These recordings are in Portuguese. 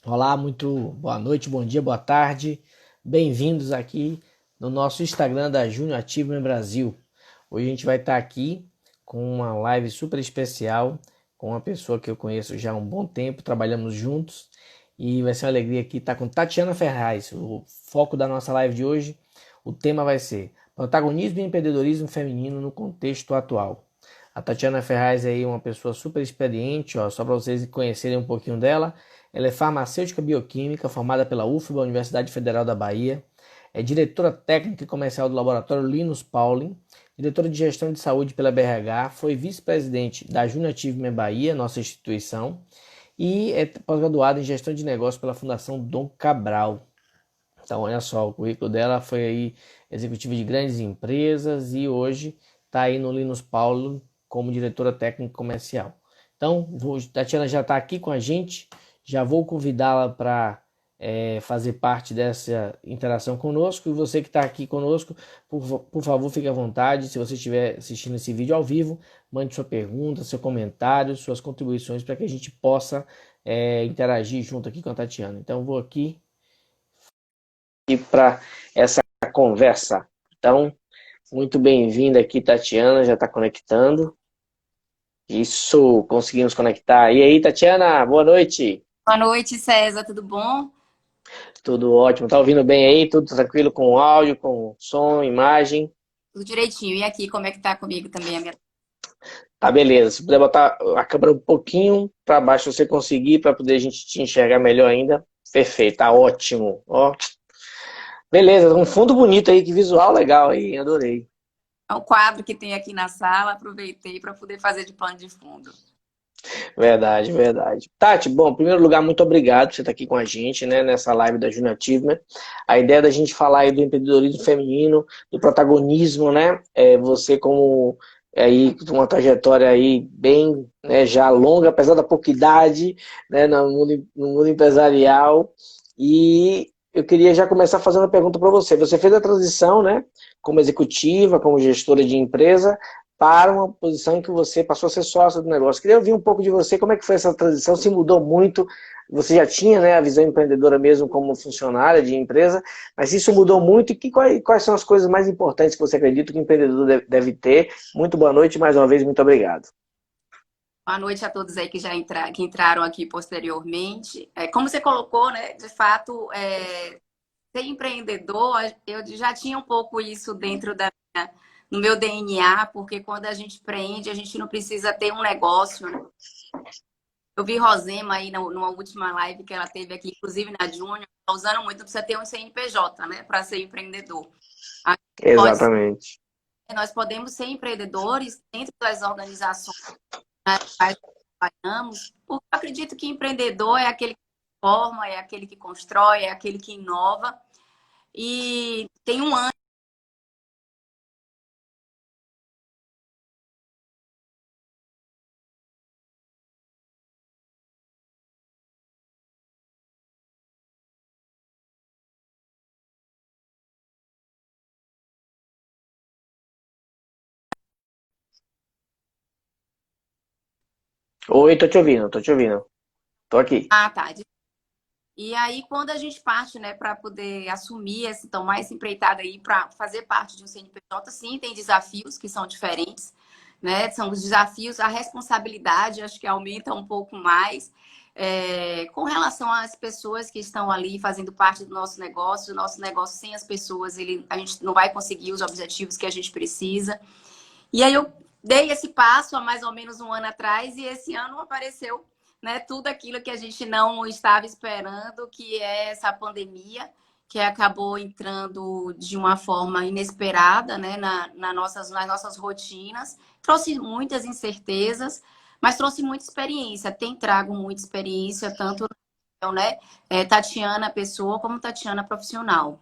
Olá, muito boa noite, bom dia, boa tarde. Bem-vindos aqui no nosso Instagram da Junior Achievement Brasil. Hoje a gente vai estar aqui com uma live super especial com uma pessoa que eu conheço já há um bom tempo, trabalhamos juntos e vai ser uma alegria aqui estar com Tatiana Ferraz. O foco da nossa live de hoje, o tema vai ser protagonismo e empreendedorismo feminino no contexto atual. A Tatiana Ferraz é aí uma pessoa super experiente, ó, só para vocês conhecerem um pouquinho dela. Ela é farmacêutica bioquímica, formada pela UFBA, Universidade Federal da Bahia. É diretora técnica e comercial do laboratório Linus Pauling, diretora de gestão de saúde pela BRH, foi vice-presidente da Junior Achievement Bahia, nossa instituição, e é pós-graduada em gestão de negócios pela Fundação Dom Cabral. Então, olha só, o currículo dela foi aí executiva de grandes empresas e hoje está aí no Linus Pauling como diretora técnica comercial. Então, Tatiana já está aqui com a gente, já vou convidá-la para fazer parte dessa interação conosco. E você que está aqui conosco, por favor, fique à vontade. Se você estiver assistindo esse vídeo ao vivo, mande sua pergunta, seu comentário, suas contribuições para que a gente possa interagir junto aqui com a Tatiana. Então, vou aqui para essa conversa. Então, muito bem-vinda aqui, Tatiana, já está conectando. Isso, conseguimos conectar. E aí, Tatiana, boa noite. Boa noite, César, tudo bom? Tudo ótimo, tá ouvindo bem aí? Tudo tranquilo com o áudio, com som, imagem? Tudo direitinho. E aqui, como é que tá comigo também a minha... Tá, beleza. Se puder botar a câmera um pouquinho para baixo, se você conseguir, para poder a gente te enxergar melhor ainda. Perfeito, tá ótimo. Ó. Beleza, um fundo bonito aí, que visual legal aí, adorei. É um quadro que tem aqui na sala, aproveitei para poder fazer de plano de fundo. Verdade, verdade. Tati, bom, em primeiro lugar, muito obrigado por você estar aqui com a gente, né, nessa live da Junior Achievement. A ideia da gente falar aí do empreendedorismo feminino, do protagonismo, né, você como aí uma trajetória aí bem, né, já longa, apesar da pouca idade, né, no mundo empresarial. E eu queria já começar fazendo a pergunta para você. Você fez a transição, né, como executiva, como gestora de empresa, para uma posição em que você passou a ser sócio do negócio. Queria ouvir um pouco de você, como é que foi essa transição, se mudou muito, você já tinha, né, a visão empreendedora mesmo como funcionária de empresa, mas isso mudou muito, e quais são as coisas mais importantes que você acredita que o empreendedor deve ter? Muito boa noite, mais uma vez, muito obrigado. Boa noite a todos aí que entraram aqui posteriormente. Como você colocou, né, de fato, ser empreendedor, eu já tinha um pouco isso dentro no meu DNA, porque quando a gente empreende, a gente não precisa ter um negócio, né? Eu vi Rosema aí numa última live que ela teve aqui, inclusive na Júnior, tá usando muito, não precisa ter um CNPJ, né, para ser empreendedor. A gente pode, Exatamente. nós podemos ser empreendedores dentro das organizações nas quais trabalhamos, porque eu acredito que empreendedor é aquele que forma, é aquele que constrói, é aquele que inova. E tem um ano. Oi, tô te ouvindo, tô te ouvindo. Tô aqui. Ah, tá. E aí, quando a gente parte, né, para poder assumir tomar essa empreitada aí, para fazer parte de um CNPJ, sim, tem desafios que são diferentes, né? São os desafios, a responsabilidade, acho que aumenta um pouco mais. Com relação às pessoas que estão ali fazendo parte do nosso negócio sem as pessoas, a gente não vai conseguir os objetivos que a gente precisa. E aí eu dei esse passo há mais ou menos um ano atrás e esse ano apareceu, né, tudo aquilo que a gente não estava esperando, que é essa pandemia, que acabou entrando de uma forma inesperada, né, nas nossas rotinas. Trouxe muitas incertezas, mas trouxe muita experiência. Tem trago muita experiência, tanto, né, Tatiana pessoa como Tatiana profissional.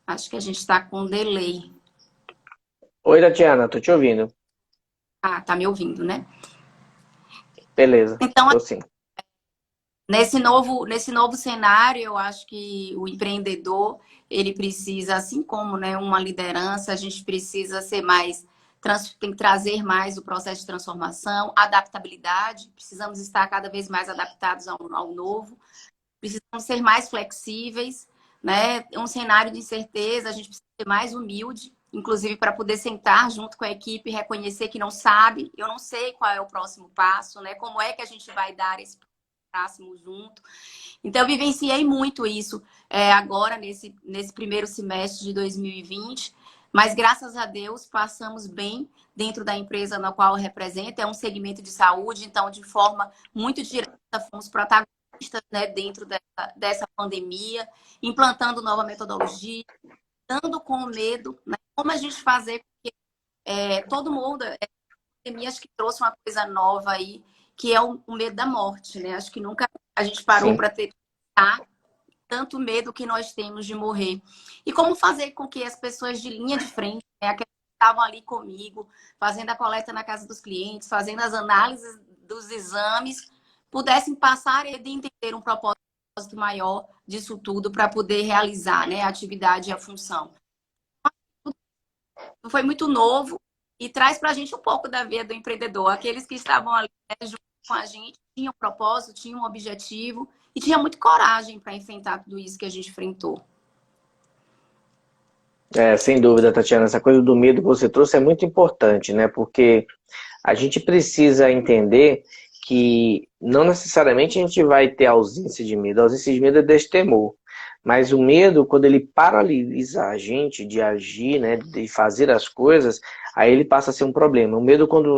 Acho que a gente está com um delay. Oi, Tatiana, tô te ouvindo. Ah, tá me ouvindo, né? Beleza, Então, tô sim. nesse novo cenário, eu acho que o empreendedor, ele precisa, assim como, né, uma liderança, a gente precisa ser mais tem que trazer mais o processo de transformação, adaptabilidade, precisamos estar cada vez mais adaptados ao novo, precisamos ser mais flexíveis, né? Um cenário de incerteza, a gente precisa ser mais humilde, inclusive para poder sentar junto com a equipe e reconhecer que não sabe, eu não sei qual é o próximo passo, né? Como é que a gente vai dar esse próximo junto. Então, eu vivenciei muito isso agora, nesse primeiro semestre de 2020, mas graças a Deus passamos bem dentro da empresa na qual eu represento, é um segmento de saúde, então, de forma muito direta, fomos protagonistas, né, dentro dessa pandemia, implantando nova metodologia, dando com medo, né, como a gente fazer com que todo mundo, a pandemia acho que trouxe uma coisa nova aí, que é o medo da morte, né? Acho que nunca a gente parou para ter tanto medo que nós temos de morrer. E como fazer com que as pessoas de linha de frente, né, aquelas que estavam ali comigo, fazendo a coleta na casa dos clientes, fazendo as análises dos exames, pudessem passar e entender um propósito maior disso tudo para poder realizar, né, a atividade e a função. Foi muito novo e traz para a gente um pouco da veia do empreendedor. Aqueles que estavam ali, né, junto com a gente tinham um propósito, tinham um objetivo e tinha muita coragem para enfrentar tudo isso que a gente enfrentou. Sem dúvida, Tatiana, essa coisa do medo que você trouxe é muito importante, né? Porque a gente precisa entender que não necessariamente a gente vai ter ausência de medo. A ausência de medo é destemor. Mas o medo, quando ele paralisa a gente de agir, né, de fazer as coisas, aí ele passa a ser um problema. O medo, quando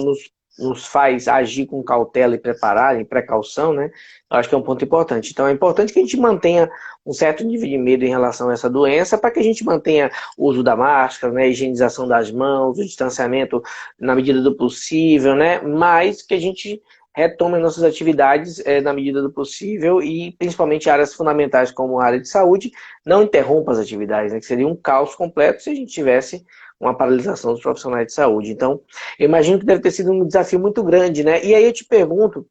nos faz agir com cautela e preparar, em precaução, né, eu acho que é um ponto importante. Então é importante que a gente mantenha um certo nível de medo em relação a essa doença, para que a gente mantenha o uso da máscara, né, a higienização das mãos, o distanciamento na medida do possível, né, mas que a gente retome nossas atividades na medida do possível e principalmente áreas fundamentais como a área de saúde, não interrompa as atividades, né, que seria um caos completo se a gente tivesse uma paralisação dos profissionais de saúde. Então, eu imagino que deve ter sido um desafio muito grande, né? E aí eu te pergunto,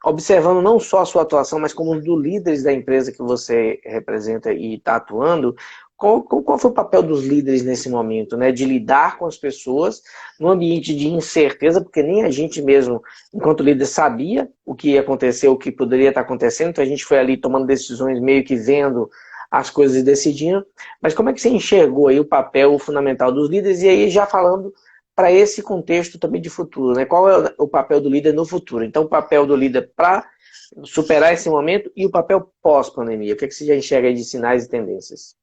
observando não só a sua atuação, mas como um dos líderes da empresa que você representa e está atuando, qual foi o papel dos líderes nesse momento, né? De lidar com as pessoas num ambiente de incerteza, porque nem a gente mesmo, enquanto líder, sabia o que ia acontecer, o que poderia estar acontecendo, então a gente foi ali tomando decisões meio que vendo as coisas e decidindo. Mas como é que você enxergou aí o papel fundamental dos líderes? E aí já falando para esse contexto também de futuro, né? Qual é o papel do líder no futuro? Então, o papel do líder para superar esse momento e o papel pós-pandemia. O que é que você já enxerga aí de sinais e tendências?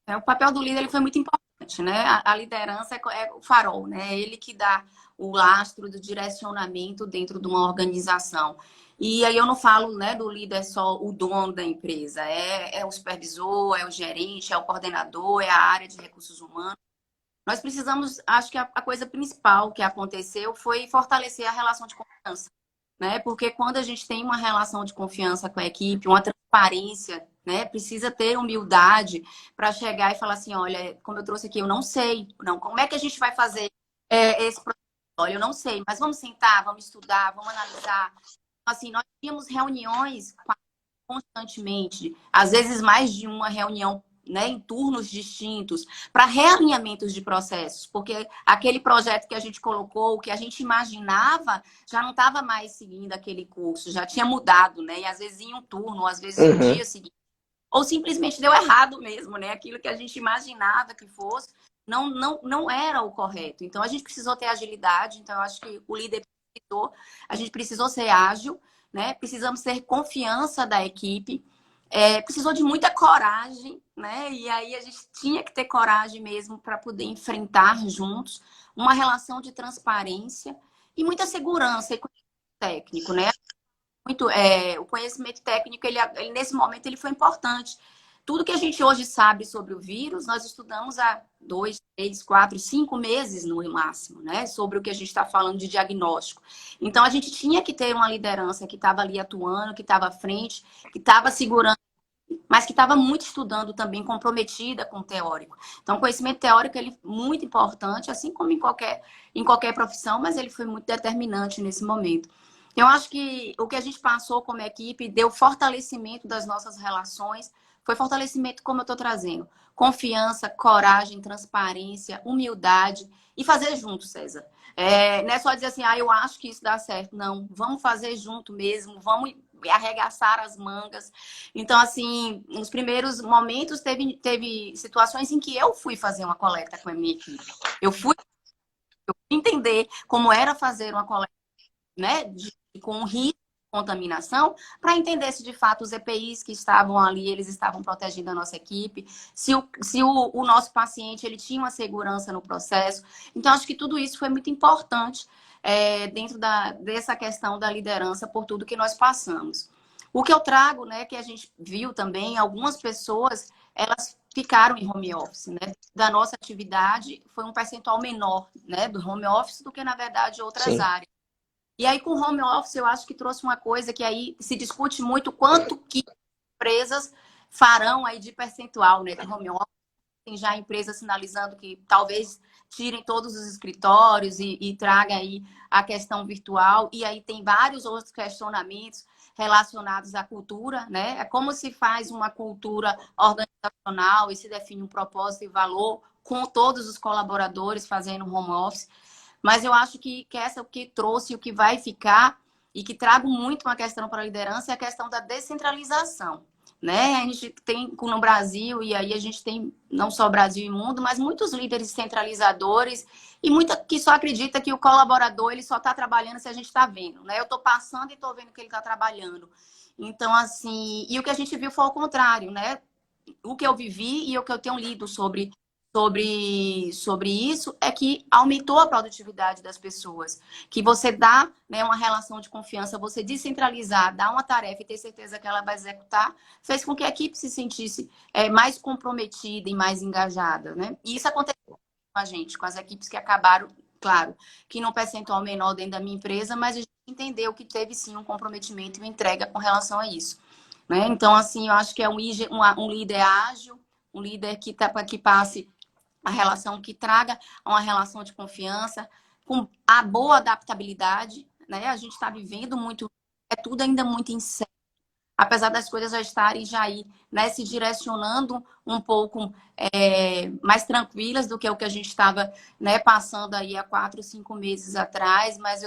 O papel do líder ele foi muito importante, né? A liderança é o farol, né? É ele que dá o lastro do direcionamento dentro de uma organização. E aí eu não falo, né, do líder só o dono da empresa, é o supervisor, é o gerente, é o coordenador, é a área de recursos humanos. Nós precisamos, acho que a coisa principal que aconteceu foi fortalecer a relação de confiança, né? Porque quando a gente tem uma relação de confiança com a equipe, uma transparência, né? Precisa ter humildade para chegar e falar assim, olha, como eu trouxe aqui, eu não sei, não, como é que a gente vai fazer esse processo? Olha, eu não sei, mas vamos sentar, vamos estudar, vamos analisar. Assim, nós tínhamos reuniões constantemente, às vezes mais de uma reunião, né, em turnos distintos, para realinhamentos de processos, porque aquele projeto que a gente colocou, o que a gente imaginava, já não estava mais seguindo aquele curso, já tinha mudado, né? E às vezes em um turno, às vezes no dia seguinte, ou simplesmente deu errado mesmo, né? Aquilo que a gente imaginava que fosse, não era o correto. Então a gente precisou ter agilidade, então eu acho que o líder precisou, a gente precisou ser ágil, né? Precisamos ter confiança da equipe. Precisou de muita coragem, né? E aí a gente tinha que ter coragem mesmo para poder enfrentar juntos uma relação de transparência e muita segurança e conhecimento técnico, né? O conhecimento técnico, ele, nesse momento, ele foi importante. Tudo que a gente hoje sabe sobre o vírus, nós estudamos há 2, 3, 4, 5 meses no máximo, né? Sobre o que a gente está falando de diagnóstico. Então, a gente tinha que ter uma liderança que estava ali atuando, que estava à frente, que estava segurando, mas que estava muito estudando também, comprometida com o teórico. Então, o conhecimento teórico ele é muito importante, assim como em qualquer profissão, mas ele foi muito determinante nesse momento. Eu acho que o que a gente passou como equipe deu fortalecimento das nossas relações, foi fortalecimento como eu estou trazendo. Confiança, coragem, transparência, humildade e fazer junto, César. Não é só dizer assim, eu acho que isso dá certo. Não, vamos fazer junto mesmo, vamos arregaçar as mangas. Então, assim, nos primeiros momentos teve situações em que eu fui fazer uma coleta com a minha equipe. Eu fui entender como era fazer uma coleta, né, com risco de contaminação, para entender se de fato os EPIs que estavam ali, eles estavam protegendo a nossa equipe, se o nosso paciente ele tinha uma segurança no processo. Então, acho que tudo isso foi muito importante dentro dessa questão da liderança por tudo que nós passamos. O que eu trago, né, que a gente viu também, algumas pessoas, elas ficaram em home office, né? Da nossa atividade foi um percentual menor, né, do home office do que, na verdade, outras Sim. áreas. E aí, com o home office, eu acho que trouxe uma coisa que aí se discute muito quanto que empresas farão aí de percentual, né, de home office. Tem já empresas sinalizando que talvez tirem todos os escritórios e traga aí a questão virtual. E aí tem vários outros questionamentos relacionados à cultura, né? É como se faz uma cultura organizacional e se define um propósito e valor com todos os colaboradores fazendo home office. Mas eu acho que essa o que trouxe, o que vai ficar e que trago muito uma questão para a liderança é a questão da descentralização. Né? A gente tem no Brasil, e aí a gente tem não só Brasil e mundo, mas muitos líderes centralizadores e muita que só acredita que o colaborador ele só está trabalhando se a gente está vendo. Né? Eu estou passando e estou vendo que ele está trabalhando. Então, assim, e o que a gente viu foi o contrário, né? O que eu vivi e o que eu tenho lido sobre isso é que aumentou a produtividade das pessoas. Que você dá, né, uma relação de confiança, você descentralizar, dar uma tarefa e ter certeza que ela vai executar, fez com que a equipe se sentisse mais comprometida e mais engajada. Né? E isso aconteceu com a gente, com as equipes que acabaram, claro, que num percentual menor dentro da minha empresa, mas a gente entendeu que teve sim um comprometimento e uma entrega com relação a isso. Né? Então, assim, eu acho que é um líder ágil, um líder que passe a relação, que traga uma relação de confiança, com a boa adaptabilidade, né? A gente está vivendo muito, é tudo ainda muito incerto, apesar das coisas já estarem já aí, né, se direcionando um pouco mais tranquilas do que o que a gente estava, né, passando aí há 4, 5 meses atrás, mas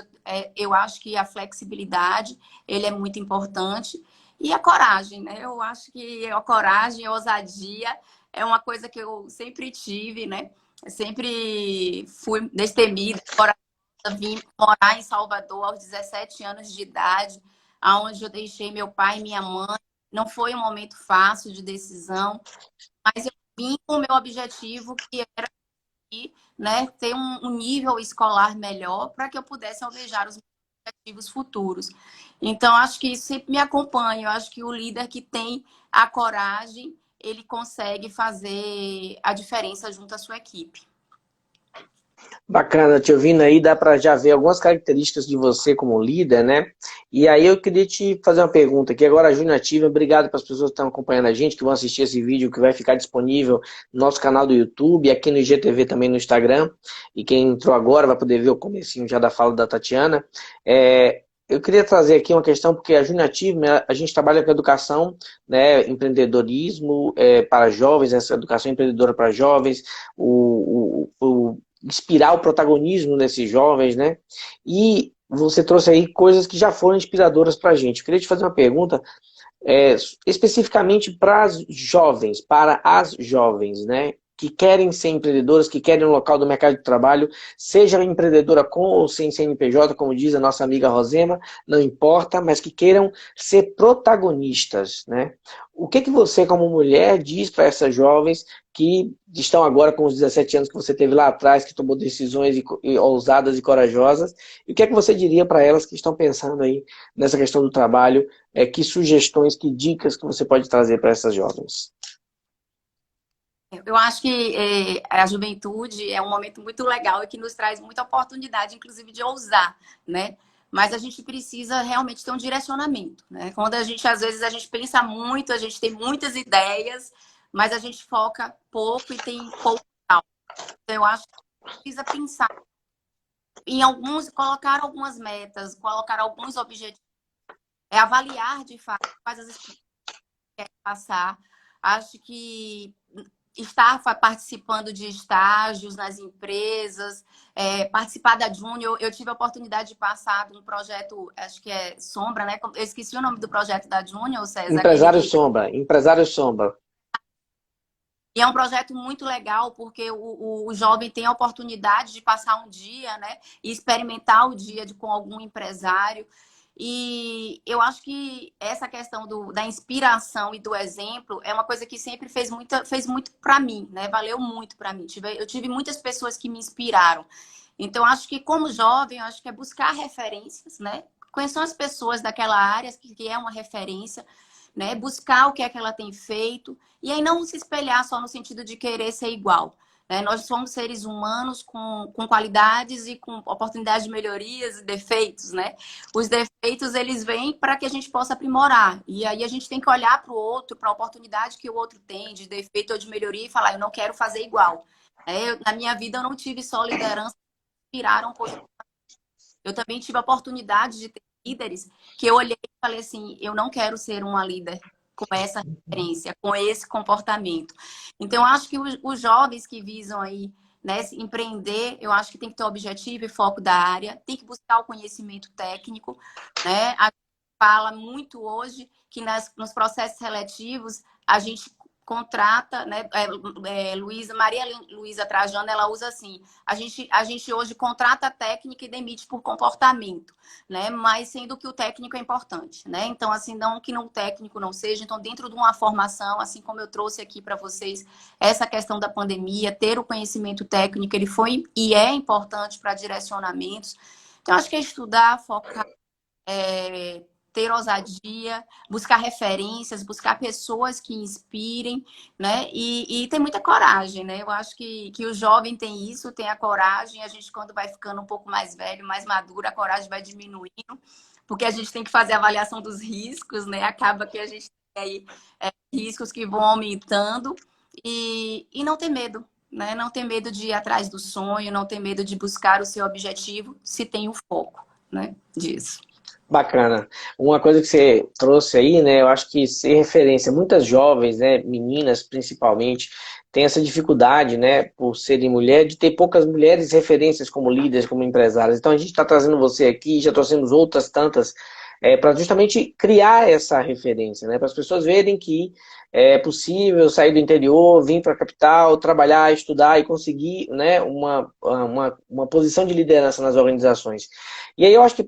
eu acho que a flexibilidade, ele é muito importante, e a coragem, né? Eu acho que a coragem, a ousadia é uma coisa que eu sempre tive, né? Eu sempre fui destemida, corajosa, vim morar em Salvador aos 17 anos de idade, aonde eu deixei meu pai e minha mãe. Não foi um momento fácil de decisão, mas eu vim com o meu objetivo, que era, né, ter um nível escolar melhor para que eu pudesse almejar os meus objetivos futuros. Então, acho que isso sempre me acompanha. Eu acho que o líder que tem a coragem, ele consegue fazer a diferença junto à sua equipe. Bacana, te ouvindo aí, dá para já ver algumas características de você como líder, né? E aí eu queria te fazer uma pergunta aqui agora, Júnior Ativa, obrigado para as pessoas que estão acompanhando a gente, que vão assistir esse vídeo, que vai ficar disponível no nosso canal do YouTube, aqui no IGTV também no Instagram, e quem entrou agora vai poder ver o comecinho já da fala da Tatiana. Eu queria trazer aqui uma questão, porque a Júnior Ativa, né, a gente trabalha com educação, né, empreendedorismo para jovens, essa educação empreendedora para jovens, inspirar o protagonismo desses jovens, né? E você trouxe aí coisas que já foram inspiradoras para a gente. Eu queria te fazer uma pergunta especificamente para as jovens, né? Que querem ser empreendedoras, que querem um local do mercado de trabalho, seja empreendedora com ou sem CNPJ, como diz a nossa amiga Rosema, não importa, mas que queiram ser protagonistas, né? O que você, como mulher, diz para essas jovens que estão agora com os 17 anos que você teve lá atrás, que tomou decisões ousadas e corajosas, e o que você diria para elas que estão pensando aí nessa questão do trabalho, que sugestões, que dicas que você pode trazer para essas jovens? Eu acho que a juventude é um momento muito legal e que nos traz muita oportunidade, inclusive, de ousar, né? Mas a gente precisa realmente ter um direcionamento, né? Quando às vezes, a gente pensa muito, a gente tem muitas ideias, mas a gente foca pouco e tem pouco. Então, eu acho que precisa pensar em colocar algumas metas, colocar alguns objetivos, avaliar de fato quais as experiências que quer passar. Acho que estar participando de estágios nas empresas, participar da Júnior. Eu tive a oportunidade de passar de um projeto, acho que é Sombra, né? Eu esqueci o nome do projeto da Júnior, César, aquele Empresário que... Sombra, Empresário Sombra. E é um projeto muito legal, porque o jovem tem a oportunidade de passar um dia, né? E experimentar o dia com algum empresário. E eu acho que essa questão da inspiração e do exemplo é uma coisa que sempre fez muito para mim, né? Valeu muito para mim. Eu tive muitas pessoas que me inspiraram. Então, acho que como jovem, eu acho que é buscar referências, né? Quais são as pessoas daquela área que é uma referência, né? Buscar o que é que ela tem feito e aí não se espelhar só no sentido de querer ser igual. Né? Nós somos seres humanos com qualidades e com oportunidades de melhorias e defeitos, né? Os defeitos, eles vêm para que a gente possa aprimorar. E aí a gente tem que olhar para o outro, para a oportunidade que o outro tem de defeito ou de melhoria e falar, eu não quero fazer igual. Na minha vida, eu não tive só liderança que inspiraram. Eu também tive a oportunidade de ter líderes que eu olhei e falei assim, eu não quero ser uma líder com essa referência, com esse comportamento. Então, eu acho que os jovens que visam aí, né, empreender, eu acho que tem que ter objetivo e foco da área, tem que buscar o conhecimento técnico, né? A gente fala muito hoje que nos processos seletivos a gente contrata, né? Maria Luísa Trajano, ela usa assim: a gente hoje contrata a técnica e demite por comportamento, né? Mas sendo que o técnico é importante, né? Então, assim, não que o técnico não seja. Então, dentro de uma formação, assim como eu trouxe aqui para vocês essa questão da pandemia, ter o conhecimento técnico, ele foi e é importante para direcionamentos. Então, acho que é estudar, focar, ter ousadia, buscar referências, buscar pessoas que inspirem, né? E ter muita coragem, né? Eu acho que o jovem tem isso, tem a coragem. A gente, quando vai ficando um pouco mais velho, mais maduro, a coragem vai diminuindo, porque a gente tem que fazer a avaliação dos riscos, né? Acaba que a gente tem aí riscos que vão aumentando e não ter medo. Né? Não ter medo de ir atrás do sonho, não ter medo de buscar o seu objetivo, se tem o foco, né, disso. Bacana. Uma coisa que você trouxe aí, né? Eu acho que ser referência, muitas jovens, né, meninas principalmente, têm essa dificuldade, né, por serem mulheres, de ter poucas mulheres referências como líderes, como empresárias. Então a gente está trazendo você aqui, já trouxemos outras tantas, para justamente criar essa referência, né, para as pessoas verem que é possível sair do interior, vir para a capital, trabalhar, estudar e conseguir, né, uma posição de liderança nas organizações. E aí eu acho que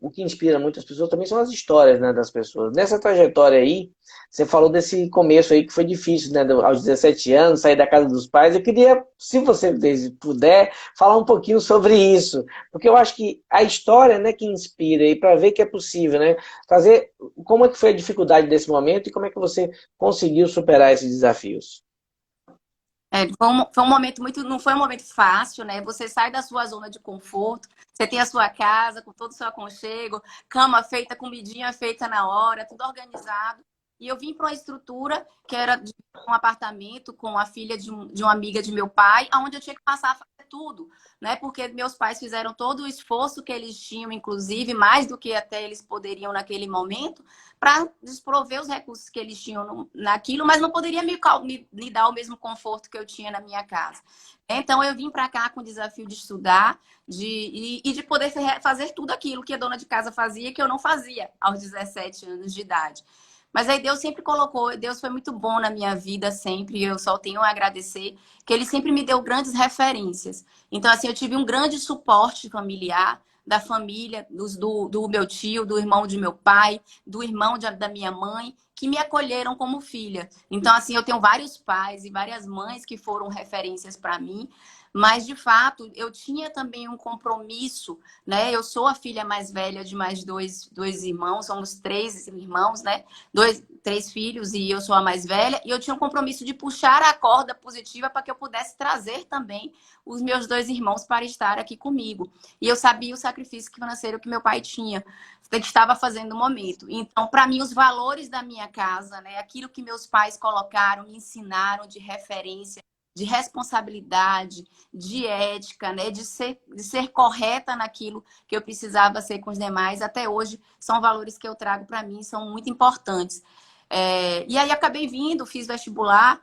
o que inspira muitas pessoas também são as histórias, né, das pessoas. Nessa trajetória aí, você falou desse começo aí que foi difícil, né, aos 17 anos, sair da casa dos pais. Eu queria, se você puder, falar um pouquinho sobre isso, porque eu acho que a história, né, que inspira e para ver que é possível, né, trazer como é que foi a dificuldade desse momento e como é que você conseguiu superar esses desafios. Foi um momento muito, não foi um momento fácil, né? Você sai da sua zona de conforto, você tem a sua casa com todo o seu aconchego, cama feita, comidinha feita na hora, tudo organizado. E eu vim para uma estrutura que era de um apartamento com a filha de uma amiga de meu pai, onde eu tinha que passar a fazer tudo, né? Porque meus pais fizeram todo o esforço que eles tinham, inclusive, mais do que até eles poderiam naquele momento, para desprover os recursos que eles tinham naquilo, mas não poderia me dar o mesmo conforto que eu tinha na minha casa. Então, eu vim para cá com o desafio de estudar e de poder fazer tudo aquilo que a dona de casa fazia, que eu não fazia aos 17 anos de idade. Mas aí Deus sempre colocou, Deus foi muito bom na minha vida sempre, e eu só tenho a agradecer que Ele sempre me deu grandes referências. Então, assim, eu tive um grande suporte familiar, da família, do meu tio, do irmão de meu pai, do irmão da minha mãe, que me acolheram como filha. Então, assim, eu tenho vários pais e várias mães que foram referências para mim, mas, de fato, eu tinha também um compromisso, né? Eu sou a filha mais velha de mais dois irmãos, somos três irmãos, né? Três filhos e eu sou a mais velha, e eu tinha um compromisso de puxar a corda positiva para que eu pudesse trazer também os meus dois irmãos para estar aqui comigo. E eu sabia o sacrifício financeiro que meu pai tinha, que estava fazendo no momento. Então, para mim, os valores da minha casa, né, aquilo que meus pais colocaram, me ensinaram de referência, de responsabilidade, de ética, né, de ser correta naquilo que eu precisava ser com os demais, até hoje são valores que eu trago para mim, são muito importantes. E aí acabei vindo, fiz vestibular,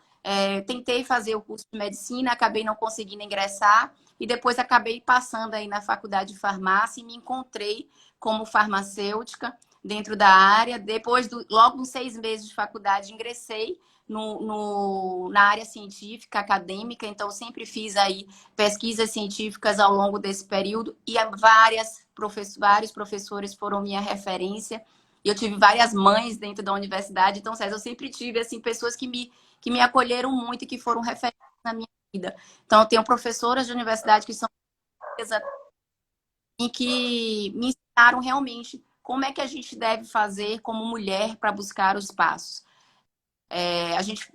Tentei fazer o curso de medicina, acabei não conseguindo ingressar e depois acabei passando aí na faculdade de farmácia e me encontrei como farmacêutica dentro da área. Depois, logo uns 6 meses de faculdade, ingressei na área científica, acadêmica, então sempre fiz aí pesquisas científicas ao longo desse período e vários professores foram minha referência. E eu tive várias mães dentro da universidade, então, César, eu sempre tive assim, pessoas que me acolheram muito e que foram referências na minha vida. Então, eu tenho professoras de universidade que são e que me ensinaram realmente como é que a gente deve fazer como mulher para buscar os passos.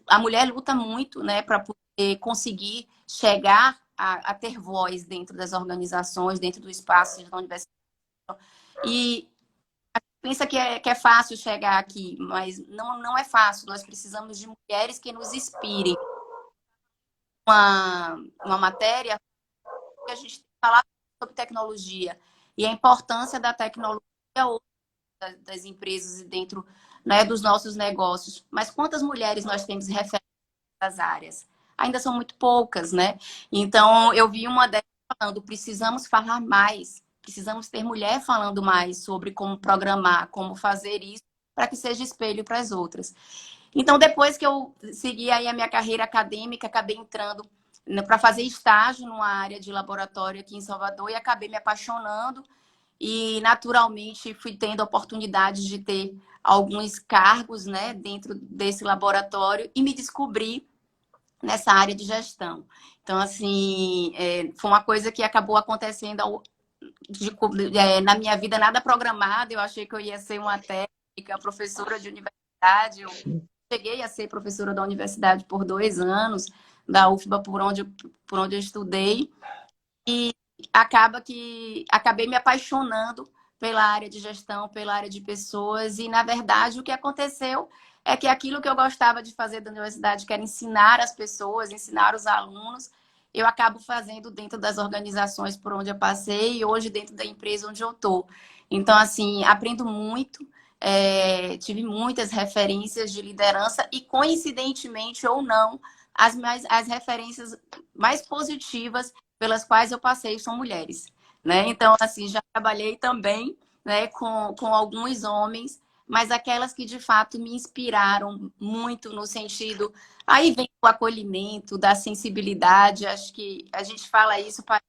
A mulher luta muito, né, para poder conseguir chegar a ter voz dentro das organizações, dentro do espaço da universidade. E pensa que é fácil chegar aqui, mas não é fácil. Nós precisamos de mulheres que nos inspirem. Uma matéria que a gente tem que falar sobre tecnologia e a importância da tecnologia das empresas e dentro, né, dos nossos negócios. Mas quantas mulheres nós temos referentes das áreas? Ainda são muito poucas, né? Então, eu vi uma delas falando, precisamos falar mais, precisamos ter mulher falando mais sobre como programar, como fazer isso, para que seja espelho para as outras. Então, depois que eu segui aí a minha carreira acadêmica, acabei entrando para fazer estágio numa área de laboratório aqui em Salvador e acabei me apaixonando e naturalmente fui tendo a oportunidade de ter alguns cargos, né, dentro desse laboratório e me descobri nessa área de gestão. Então, assim, foi uma coisa que acabou acontecendo na minha vida, nada programado. Eu achei que eu ia ser uma técnica, professora de universidade. Eu cheguei a ser professora da universidade por 2 anos, da UFBA, por onde eu estudei. E acabei me apaixonando pela área de gestão, pela área de pessoas. E, na verdade, o que aconteceu é que aquilo que eu gostava de fazer da universidade, que era ensinar as pessoas, ensinar os alunos, eu acabo fazendo dentro das organizações por onde eu passei e hoje dentro da empresa onde eu estou. Então, assim, aprendo muito, tive muitas referências de liderança e, coincidentemente ou não, as referências mais positivas pelas quais eu passei são mulheres, né? Então, assim, já trabalhei também, né, com alguns homens, mas aquelas que de fato me inspiraram muito no sentido. Aí vem o acolhimento, da sensibilidade. Acho que a gente fala isso para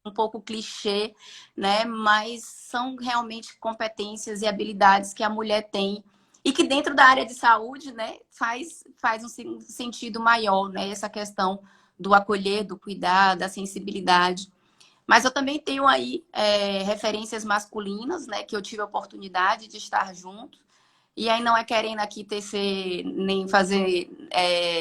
um pouco clichê, né? Mas são realmente competências e habilidades que a mulher tem e que dentro da área de saúde, né, faz um sentido maior, né? Essa questão do acolher, do cuidar, da sensibilidade. Mas eu também tenho aí referências masculinas, né, que eu tive a oportunidade de estar junto. E aí não é querendo aqui tecer, nem fazer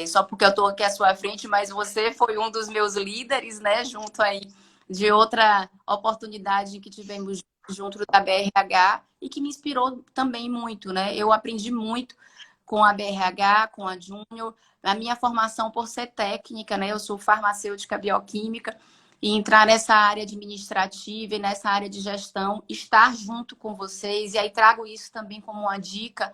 só porque eu estou aqui à sua frente, mas você foi um dos meus líderes, né, junto aí de outra oportunidade que tivemos junto da BRH e que me inspirou também muito, né? Eu aprendi muito com a BRH, com a Júnior, a minha formação por ser técnica, né? Eu sou farmacêutica bioquímica e entrar nessa área administrativa e nessa área de gestão, estar junto com vocês, e aí trago isso também como uma dica,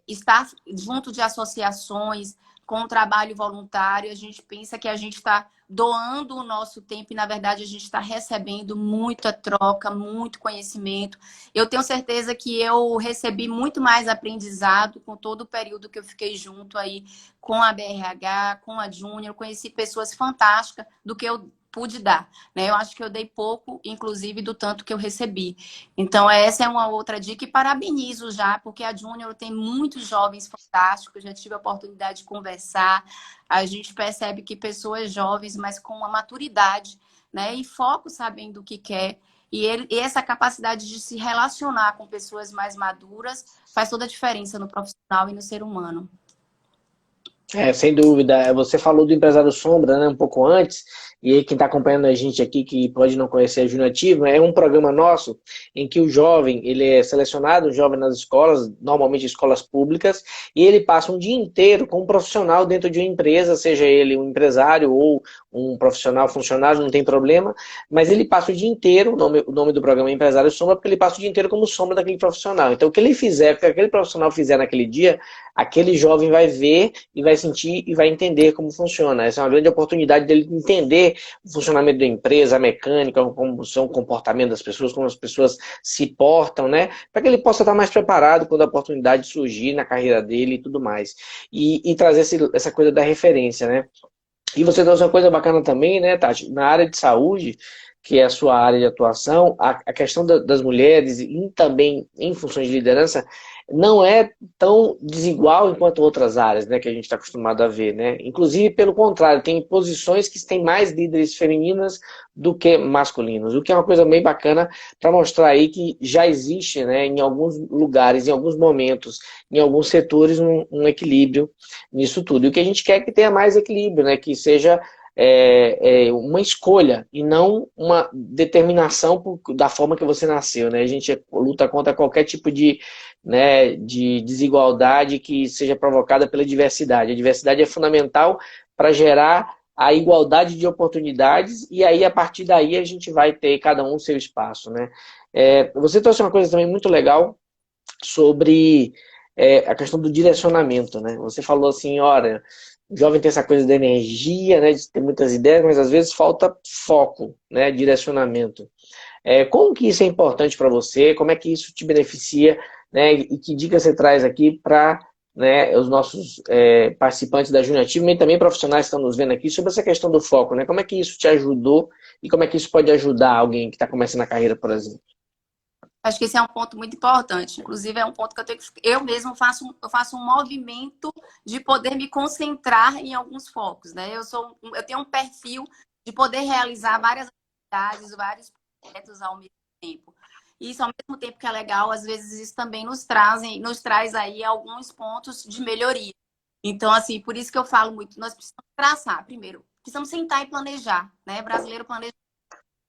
estar junto de associações, com o trabalho voluntário, a gente pensa que a gente está doando o nosso tempo e, na verdade, a gente está recebendo muita troca, muito conhecimento. Eu tenho certeza que eu recebi muito mais aprendizado com todo o período que eu fiquei junto aí com a BRH, com a Júnior, conheci pessoas fantásticas do que eu pude dar, né? Eu acho que eu dei pouco, inclusive, do tanto que eu recebi. Então, essa é uma outra dica e parabenizo já, porque a Júnior tem muitos jovens fantásticos, já tive a oportunidade de conversar, a gente percebe que pessoas jovens, mas com uma maturidade, né? E foco, sabendo o que quer, e essa capacidade de se relacionar com pessoas mais maduras faz toda a diferença no profissional e no ser humano. Sem dúvida. Você falou do empresário sombra, né, um pouco antes, E aí quem está acompanhando a gente aqui, que pode não conhecer a Júnior Ativo, é um programa nosso em que o jovem, ele é selecionado, o jovem nas escolas, normalmente escolas públicas, e ele passa um dia inteiro com um profissional dentro de uma empresa, seja ele um empresário ou um profissional funcionário, não tem problema, mas ele passa o dia inteiro, o nome do programa é Empresário Sombra, porque ele passa o dia inteiro como sombra daquele profissional. Então o que ele fizer, o que aquele profissional fizer naquele dia, aquele jovem vai ver e vai sentir e vai entender como funciona. Essa é uma grande oportunidade dele entender o funcionamento da empresa, a mecânica, como são o comportamento das pessoas, como as pessoas se portam, né? Para que ele possa estar mais preparado quando a oportunidade surgir na carreira dele e tudo mais. E trazer essa coisa da referência, né? E você trouxe uma coisa bacana também, né, Tati? Na área de saúde, que é a sua área de atuação, a questão das mulheres e também em funções de liderança não é tão desigual enquanto outras áreas, né, que a gente está acostumado a ver, né? Inclusive, pelo contrário, tem posições que têm mais líderes femininas do que masculinos, o que é uma coisa bem bacana para mostrar aí que já existe, né, em alguns lugares, em alguns momentos, em alguns setores, um equilíbrio nisso tudo. E o que a gente quer é que tenha mais equilíbrio, né? Que seja uma escolha e não uma determinação da forma que você nasceu, né? A gente luta contra qualquer tipo né, de desigualdade que seja provocada pela diversidade. A diversidade é fundamental para gerar a igualdade de oportunidades e aí, a partir daí, a gente vai ter cada um o seu espaço, né? Você trouxe uma coisa também muito legal sobre a questão do direcionamento, né? Você falou assim, olha, o jovem tem essa coisa da energia, né, de ter muitas ideias, mas às vezes falta foco, né, direcionamento. Como que isso é importante para você? Como é que isso te beneficia, né? E que dica você traz aqui para, né, os nossos participantes da Júnior Ativo, e também profissionais que estão nos vendo aqui, sobre essa questão do foco, né? Como é que isso te ajudou e como é que isso pode ajudar alguém que está começando a carreira, por exemplo? Acho que esse é um ponto muito importante. Inclusive, é um ponto que eu mesmo faço um movimento de poder me concentrar em alguns focos, né? Eu tenho um perfil de poder realizar várias atividades, vários projetos ao mesmo tempo. E isso, ao mesmo tempo que é legal, às vezes isso também nos traz aí alguns pontos de melhoria. Então, assim, por isso que eu falo muito, nós precisamos traçar, primeiro, precisamos sentar e planejar, né? Brasileiro planeja,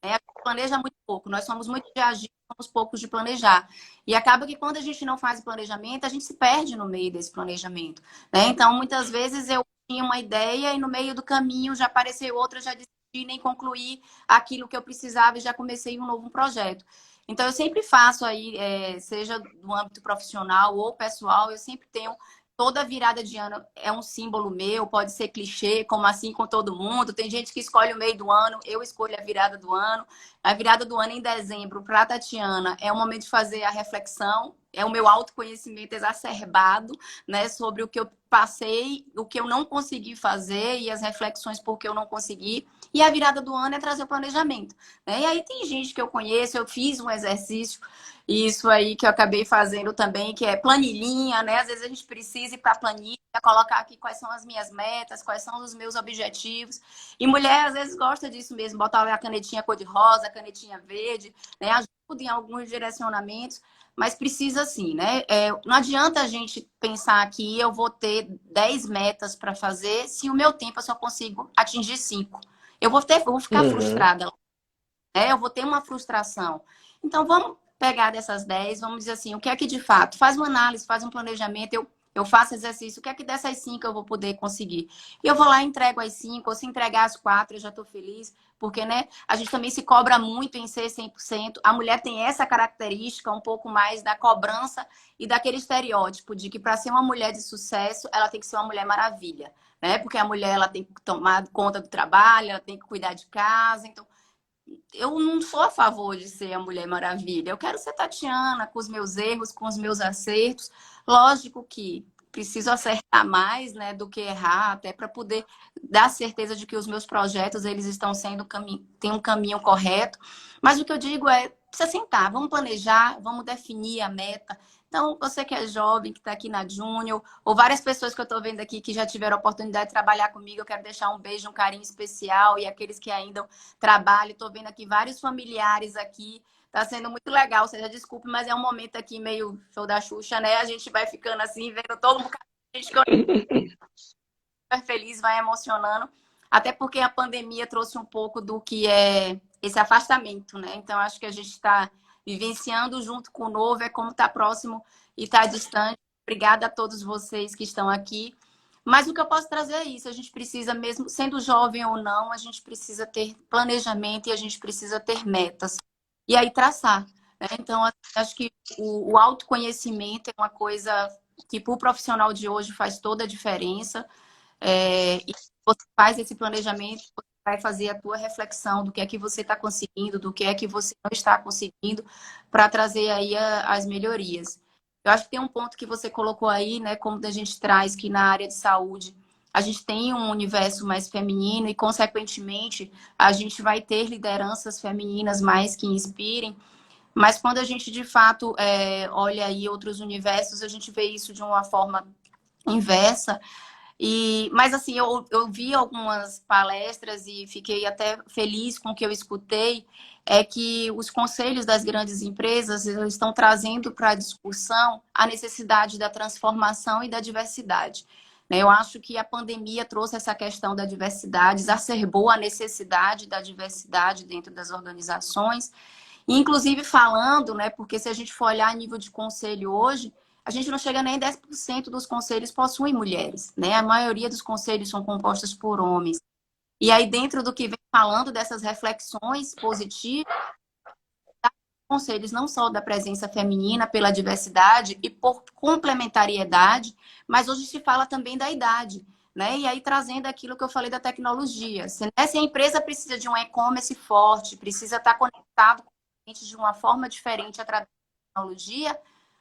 né? Planeja muito pouco. Nós somos muito de agir, somos poucos de planejar. E acaba que quando a gente não faz o planejamento, a gente se perde no meio desse planejamento, né? Então, muitas vezes eu tinha uma ideia e no meio do caminho já apareceu outra, já decidi nem concluir aquilo que eu precisava e já comecei um novo projeto. Então, eu sempre faço aí, seja no âmbito profissional ou pessoal, eu sempre tenho toda virada de ano é um símbolo meu, pode ser clichê, como assim com todo mundo. Tem gente que escolhe o meio do ano, eu escolho a virada do ano. A virada do ano em dezembro, para a Tatiana, é o momento de fazer a reflexão, é o meu autoconhecimento exacerbado, né, sobre o que eu passei, o que eu não consegui fazer e as reflexões por que eu não consegui. E a virada do ano é trazer o planejamento, né? E aí tem gente que eu conheço, eu fiz um exercício isso aí que eu acabei fazendo também, que é planilhinha, né? Às vezes a gente precisa ir para a planilha, colocar aqui quais são as minhas metas, quais são os meus objetivos. E mulher, às vezes, gosta disso mesmo, botar a canetinha cor-de-rosa, a canetinha verde, né? Ajuda em alguns direcionamentos, mas precisa sim, né? Não adianta a gente pensar que eu vou ter 10 metas para fazer se o meu tempo eu só consigo atingir 5. Vou ficar Uhum. frustrada, né? Eu vou ter uma frustração. Então, vamos pegar dessas 10, vamos dizer assim, o que é que de fato, faz uma análise, faz um planejamento, eu faço exercício, o que é que dessas 5 eu vou poder conseguir? E eu vou lá e entrego as 5, ou se entregar as 4, eu já estou feliz, porque, né, a gente também se cobra muito em ser 100%. A mulher tem essa característica um pouco mais da cobrança e daquele estereótipo de que para ser uma mulher de sucesso, ela tem que ser uma mulher maravilha, né? Porque a mulher, ela tem que tomar conta do trabalho, ela tem que cuidar de casa, então eu não sou a favor de ser a Mulher Maravilha. Eu quero ser Tatiana, com os meus erros, com os meus acertos. Lógico que preciso acertar mais, né, do que errar, até para poder dar certeza de que os meus projetos eles estão sendo tem um caminho correto. Mas o que eu digo é, precisa sentar, vamos planejar, vamos definir a meta. Então, você que é jovem, que está aqui na Júnior, ou várias pessoas que eu estou vendo aqui que já tiveram a oportunidade de trabalhar comigo, eu quero deixar um beijo, um carinho especial, e aqueles que ainda trabalho. Estou vendo aqui vários familiares aqui. Tá sendo muito legal. Seja desculpe, mas é um momento aqui meio show da Xuxa, né? A gente vai ficando assim, vendo todo mundo. A gente fica super feliz, vai emocionando. Até porque a pandemia trouxe um pouco do que é esse afastamento, né? Então, acho que a gente está vivenciando junto com o novo, é como estar próximo e estar distante. Obrigada a todos vocês que estão aqui. Mas o que eu posso trazer é isso. A gente precisa, mesmo sendo jovem ou não, a gente precisa ter planejamento e a gente precisa ter metas. E aí traçar, né? Então, acho que o autoconhecimento é uma coisa que, para o profissional de hoje, faz toda a diferença. E você faz esse planejamento, você vai fazer a tua reflexão do que é que você está conseguindo, do que é que você não está conseguindo, para trazer aí as melhorias. Eu acho que tem um ponto que você colocou aí, né, como a gente traz que na área de saúde a gente tem um universo mais feminino e, consequentemente, a gente vai ter lideranças femininas mais que inspirem. Mas quando a gente, de fato, olha aí outros universos, a gente vê isso de uma forma inversa. Mas assim, eu vi algumas palestras e fiquei até feliz com o que eu escutei, é que os conselhos das grandes empresas estão trazendo para a discussão a necessidade da transformação e da diversidade. Né? Eu acho que a pandemia trouxe essa questão da diversidade, exacerbou a necessidade da diversidade dentro das organizações, inclusive falando, né, porque se a gente for olhar a nível de conselho hoje, a gente não chega nem 10% dos conselhos possuem mulheres, né? A maioria dos conselhos são compostos por homens. E aí, dentro do que vem falando dessas reflexões positivas, conselhos não só da presença feminina pela diversidade e por complementariedade, mas hoje se fala também da idade, né? E aí trazendo aquilo que eu falei da tecnologia. Se a empresa precisa de um e-commerce forte, precisa estar conectado com o cliente de uma forma diferente através da tecnologia,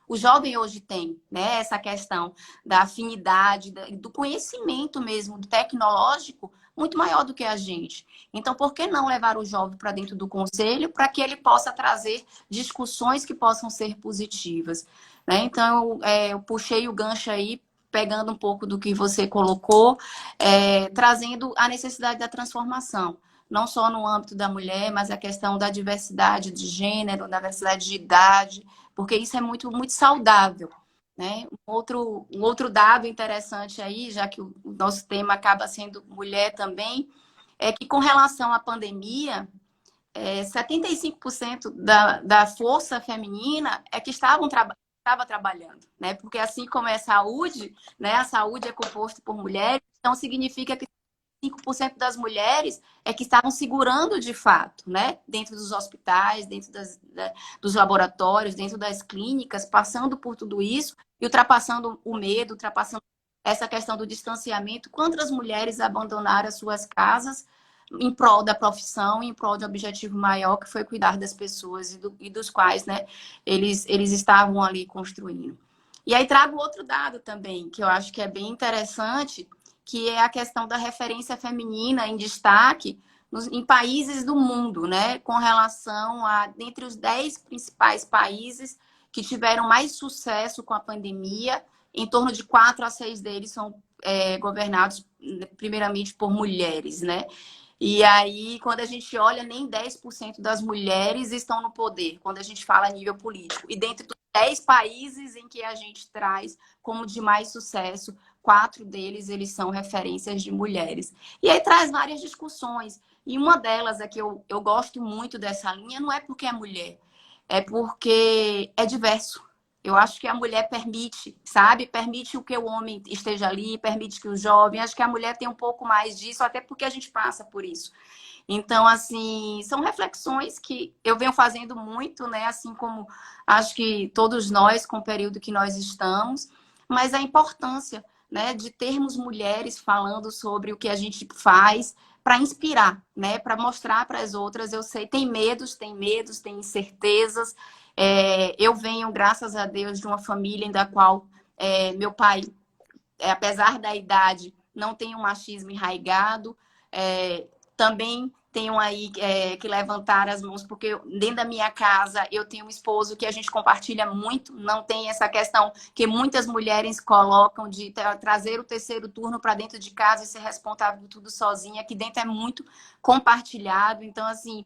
o jovem hoje tem, né, essa questão da afinidade, do conhecimento mesmo tecnológico muito maior do que a gente. Então, por que não levar o jovem para dentro do conselho para que ele possa trazer discussões que possam ser positivas? Né? Então, eu puxei o gancho aí, pegando um pouco do que você colocou, trazendo a necessidade da transformação. Não só no âmbito da mulher, mas a questão da diversidade de gênero, da diversidade de idade, porque isso é muito, muito saudável. Né? Um outro dado interessante aí, já que o nosso tema acaba sendo mulher também, é que com relação à pandemia, 75% da força feminina é que estava trabalhando, né? Porque assim como é a saúde, né? A saúde é composta por mulheres, então significa que 5% das mulheres é que estavam segurando de fato, né? Dentro dos hospitais, dentro dos laboratórios, dentro das clínicas, passando por tudo isso e ultrapassando o medo, ultrapassando essa questão do distanciamento. Quantas mulheres abandonaram as suas casas em prol da profissão, em prol de um objetivo maior, que foi cuidar das pessoas e dos quais, né, eles estavam ali construindo. E aí trago outro dado também, que eu acho que é bem interessante, que é a questão da referência feminina em destaque em países do mundo, né? Com relação a, dentre os 10 principais países que tiveram mais sucesso com a pandemia, em torno de 4 a 6 deles são governados primeiramente por mulheres, né? E aí, quando a gente olha, nem 10% das mulheres estão no poder, quando a gente fala a nível político. E dentro dos 10 países em que a gente traz como de mais sucesso, 4 deles eles são referências de mulheres. E aí traz várias discussões. E uma delas é que eu gosto muito dessa linha, não é porque é mulher, é porque é diverso. Eu acho que a mulher permite, sabe? Permite o que o homem esteja ali, permite que o jovem. Acho que a mulher tem um pouco mais disso, até porque a gente passa por isso. Então, assim, são reflexões que eu venho fazendo muito, né? Assim como acho que todos nós, com o período que nós estamos, mas a importância, né, de termos mulheres falando sobre o que a gente faz para inspirar, né? Para mostrar para as outras. Eu sei, tem medos, tem incertezas. Eu venho, graças a Deus, de uma família em da qual meu pai, apesar da idade, não tem um machismo enraigado. Também tenho aí que levantar as mãos, porque dentro da minha casa eu tenho um esposo que a gente compartilha muito, não tem essa questão que muitas mulheres colocam de trazer o terceiro turno para dentro de casa e ser responsável por tudo sozinha. Aqui dentro é muito compartilhado, então assim,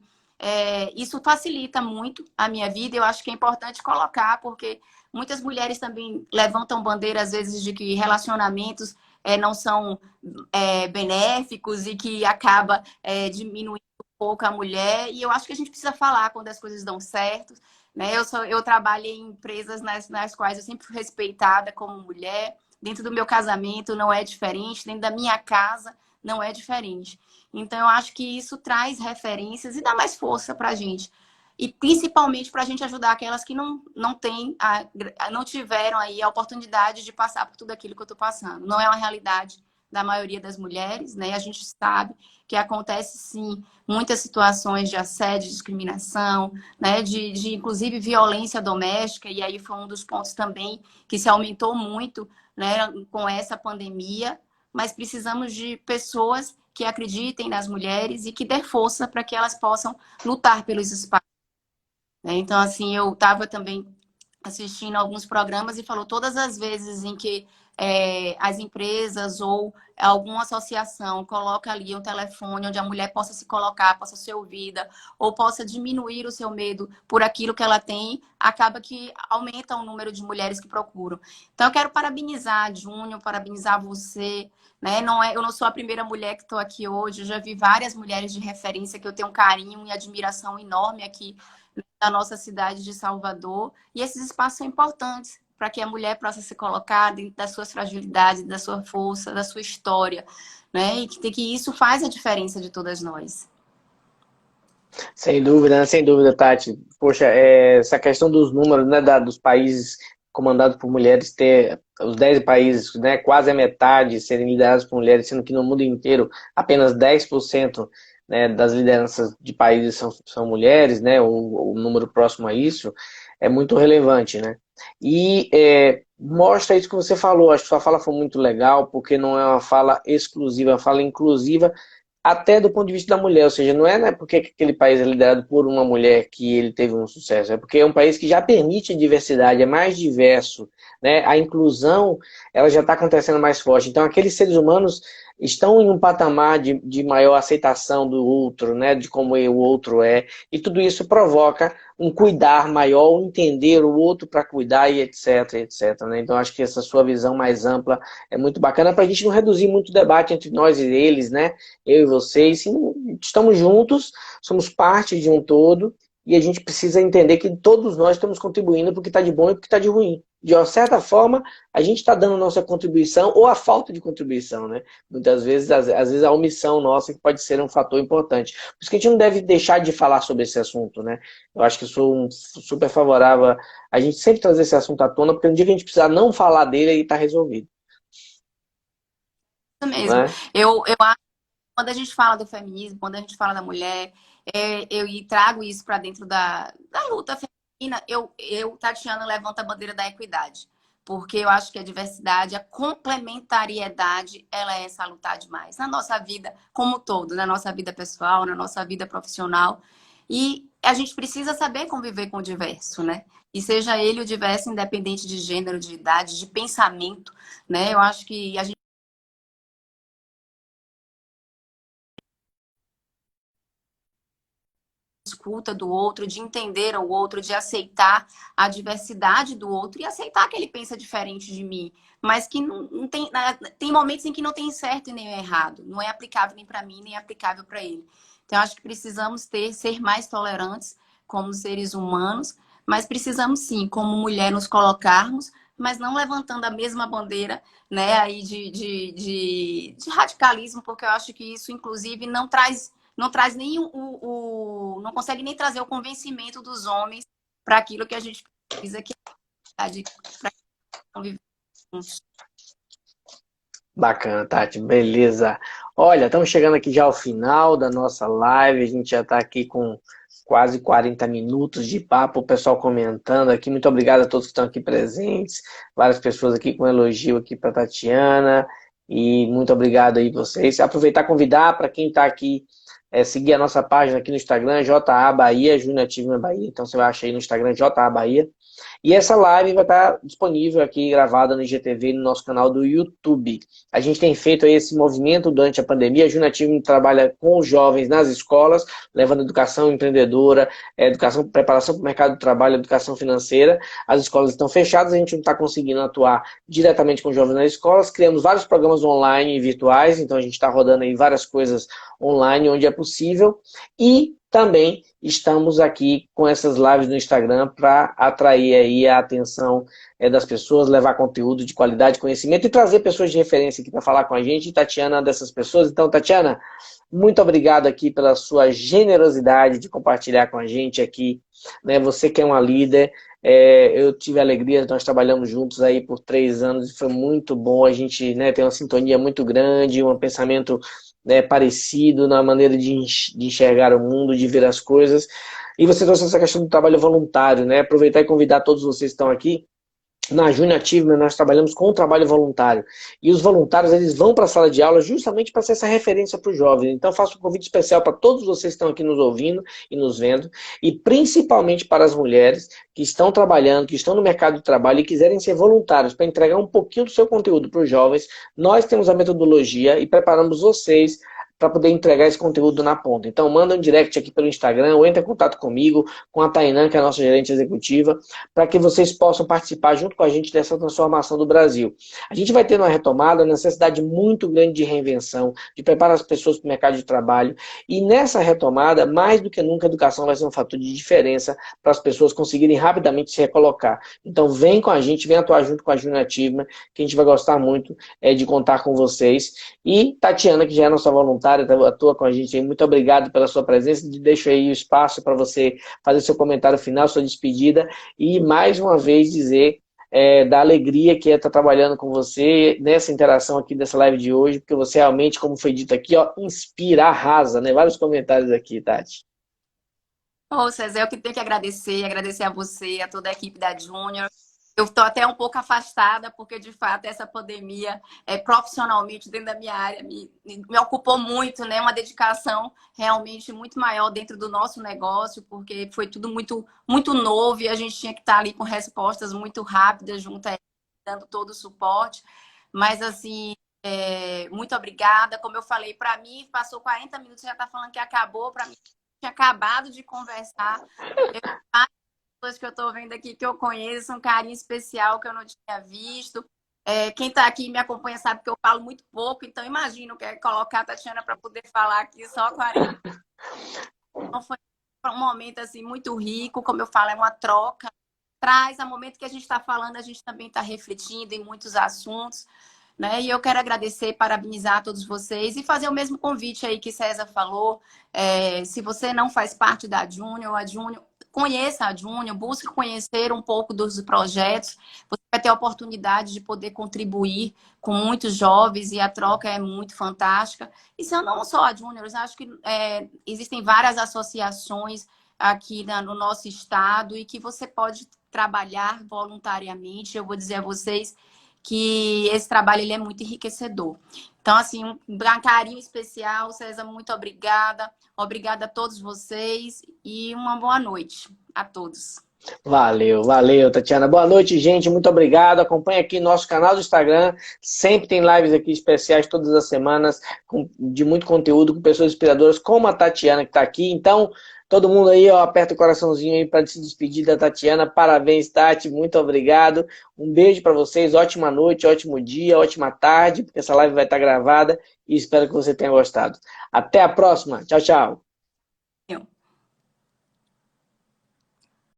isso facilita muito a minha vida. Eu acho que é importante colocar, porque muitas mulheres também levantam bandeira, às vezes, de que relacionamentos não são benéficos e que acaba diminuindo um pouco a mulher. E eu acho que a gente precisa falar quando as coisas dão certo. Né? Eu trabalhei em empresas nas quais eu sempre fui respeitada como mulher. Dentro do meu casamento não é diferente, dentro da minha casa não é diferente. Então, eu acho que isso traz referências e dá mais força para a gente. E principalmente para a gente ajudar aquelas que não tiveram aí a oportunidade de passar por tudo aquilo que eu estou passando. Não é uma realidade da maioria das mulheres, né? A gente sabe que acontece sim muitas situações de assédio, discriminação, né? De inclusive violência doméstica, e aí foi um dos pontos também que se aumentou muito, né, com essa pandemia, mas precisamos de pessoas que acreditem nas mulheres e que dê força para que elas possam lutar pelos espaços. Né? Então, assim, eu estava também assistindo alguns programas e falou todas as vezes em que as empresas ou alguma associação coloca ali um telefone onde a mulher possa se colocar, possa ser ouvida, ou possa diminuir o seu medo por aquilo que ela tem, acaba que aumenta o número de mulheres que procuram. Então, eu quero parabenizar a Júnior, parabenizar você. Né? Eu não sou a primeira mulher que estou aqui hoje, eu já vi várias mulheres de referência que eu tenho um carinho e admiração enorme aqui da nossa cidade de Salvador. E esses espaços são importantes para que a mulher possa se colocar dentro das suas fragilidades, da sua força, da sua história. Né? E que isso faz a diferença de todas nós. Sem dúvida, Tati. Poxa, essa questão dos números, né, dos países comandados por mulheres, ter os 10 países, né, quase a metade serem liderados por mulheres, sendo que no mundo inteiro apenas 10%, né, das lideranças de países são mulheres, né, o número próximo a isso, é muito relevante, né? E mostra isso que você falou, acho que sua fala foi muito legal, porque não é uma fala exclusiva, é uma fala inclusiva, até do ponto de vista da mulher, ou seja, não é, né, porque aquele país é liderado por uma mulher que ele teve um sucesso, é porque é um país que já permite a diversidade, é mais diverso, né, a inclusão ela já está acontecendo mais forte, então aqueles seres humanos estão em um patamar de maior aceitação do outro, né, de como o outro é, e tudo isso provoca um cuidar maior, um entender o outro para cuidar e etc, etc, né, então acho que essa sua visão mais ampla é muito bacana para a gente não reduzir muito o debate entre nós e eles, né, eu e vocês, sim, estamos juntos, somos parte de um todo, e a gente precisa entender que todos nós estamos contribuindo para o que está de bom e para o que está de ruim. De uma certa forma, a gente está dando nossa contribuição ou a falta de contribuição, né? Muitas vezes, às vezes a omissão nossa que pode ser um fator importante. Por isso que a gente não deve deixar de falar sobre esse assunto, né? Eu acho que sou super favorável a gente sempre trazer esse assunto à tona, porque no dia que a gente precisar não falar dele, ele está resolvido. Isso mesmo. Né? Eu acho que quando a gente fala do feminismo, quando a gente fala da mulher, eu trago isso para dentro da luta feminina, Tatiana, levanto a bandeira da equidade. Porque eu acho que a diversidade, a complementariedade, ela é essa lutar demais. Na nossa vida como um todo, na nossa vida pessoal, na nossa vida profissional. E a gente precisa saber conviver com o diverso, né? E seja ele o diverso, independente de gênero, de idade, de pensamento, né? Eu acho que a gente escuta do outro, de entender o outro, de aceitar a diversidade do outro e aceitar que ele pensa diferente de mim, mas que não tem momentos em que não tem certo e nem errado, não é aplicável nem para mim, nem é aplicável para ele. Então, acho que precisamos ser mais tolerantes como seres humanos, mas precisamos sim, como mulher, nos colocarmos, mas não levantando a mesma bandeira, né, aí de radicalismo, porque eu acho que isso, inclusive, não traz nem não consegue nem trazer o convencimento dos homens para aquilo que a gente precisa, que é a verdade, para conviver juntos. Bacana, Tati, beleza. Olha, estamos chegando aqui já ao final da nossa live, a gente já está aqui com quase 40 minutos de papo, o pessoal comentando aqui, muito obrigado a todos que estão aqui presentes, várias pessoas aqui com elogio aqui para Tatiana, e muito obrigado aí vocês. Aproveitar e convidar para quem está aqui seguir a nossa página aqui no Instagram, JA Bahia, Júnior Achievement Bahia. Então você vai achar aí no Instagram JA Bahia. E essa live vai estar disponível aqui, gravada no IGTV, no nosso canal do YouTube. A gente tem feito aí esse movimento durante a pandemia. A Júnior Achievement trabalha com os jovens nas escolas, levando educação empreendedora, educação, preparação para o mercado de trabalho, educação financeira. As escolas estão fechadas, a gente não está conseguindo atuar diretamente com os jovens nas escolas. Criamos vários programas online e virtuais, então a gente está rodando aí várias coisas online onde é possível. E também estamos aqui com essas lives no Instagram para atrair aí a atenção das pessoas, levar conteúdo de qualidade, conhecimento e trazer pessoas de referência aqui para falar com a gente. E Tatiana é uma dessas pessoas. Então, Tatiana, muito obrigado aqui pela sua generosidade de compartilhar com a gente aqui, né? Você que é uma líder, eu tive a alegria, nós trabalhamos juntos aí por 3 anos e foi muito bom. A gente, né, tem uma sintonia muito grande, um pensamento, né, parecido na maneira de enxergar o mundo, de ver as coisas. E você trouxe essa questão do trabalho voluntário, né? Aproveitar e convidar todos vocês que estão aqui. Na Júnior Achievement nós trabalhamos com o trabalho voluntário. E os voluntários eles vão para a sala de aula justamente para ser essa referência para os jovens. Então faço um convite especial para todos vocês que estão aqui nos ouvindo e nos vendo. E principalmente para as mulheres que estão trabalhando, que estão no mercado de trabalho e quiserem ser voluntários para entregar um pouquinho do seu conteúdo para os jovens. Nós temos a metodologia e preparamos vocês para poder entregar esse conteúdo na ponta. Então manda um direct aqui pelo Instagram ou entra em contato comigo, com a Tainã, que é a nossa gerente executiva, para que vocês possam participar junto com a gente dessa transformação do Brasil. A gente vai ter uma retomada, uma necessidade muito grande de reinvenção, de preparar as pessoas para o mercado de trabalho, e nessa retomada, mais do que nunca, a educação vai ser um fator de diferença para as pessoas conseguirem rapidamente se recolocar. Então vem com a gente, vem atuar junto com a Júnior Achievement, que a gente vai gostar muito de contar com vocês. E Tatiana, que já é nossa voluntária, atua com a gente aí. Muito obrigado pela sua presença. Deixo aí o espaço para você fazer seu comentário final, sua despedida e mais uma vez dizer da alegria que é estar trabalhando com você nessa interação aqui dessa live de hoje, porque você realmente, como foi dito aqui, ó, inspira, arrasa, né? Vários comentários aqui, Tati. Ô, César, eu que tenho que agradecer a você, a toda a equipe da Júnior. Eu estou até um pouco afastada, porque, de fato, essa pandemia, profissionalmente, dentro da minha área, me ocupou muito, né? Uma dedicação realmente muito maior dentro do nosso negócio, porque foi tudo muito, muito novo e a gente tinha que estar ali com respostas muito rápidas, junto a ele, dando todo o suporte. Mas, assim, muito obrigada. Como eu falei, para mim, passou 40 minutos, já está falando que acabou. Para mim, tinha acabado de conversar. Que eu estou vendo aqui, que eu conheço, um carinho especial que eu não tinha visto. Quem está aqui e me acompanha sabe que eu falo muito pouco, então imagino que é colocar a Tatiana para poder falar aqui só 40. Então foi um momento assim, muito rico, como eu falo, é uma troca. Traz, a momento que a gente está falando, a gente também está refletindo em muitos assuntos. Né? E eu quero agradecer, parabenizar a todos vocês e fazer o mesmo convite aí que César falou. Se você não faz parte da Júnior, conheça a Júnior, busque conhecer um pouco dos projetos. Você vai ter a oportunidade de poder contribuir com muitos jovens e a troca é muito fantástica. E se não só a Júnior, eu acho que existem várias associações aqui no nosso estado e que você pode trabalhar voluntariamente. Eu vou dizer a vocês que esse trabalho ele é muito enriquecedor. Então, assim, um carinho especial. César, muito obrigada. Obrigada a todos vocês e uma boa noite a todos. Valeu, valeu, Tatiana. Boa noite, gente. Muito obrigado. Acompanhe aqui nosso canal do Instagram. Sempre tem lives aqui especiais todas as semanas de muito conteúdo com pessoas inspiradoras como a Tatiana que está aqui. Então, todo mundo aí, ó, aperta o coraçãozinho aí para se despedir da Tatiana. Parabéns, Tati. Muito obrigado. Um beijo para vocês. Ótima noite, ótimo dia, ótima tarde, porque essa live vai estar gravada e espero que você tenha gostado. Até a próxima. Tchau, tchau.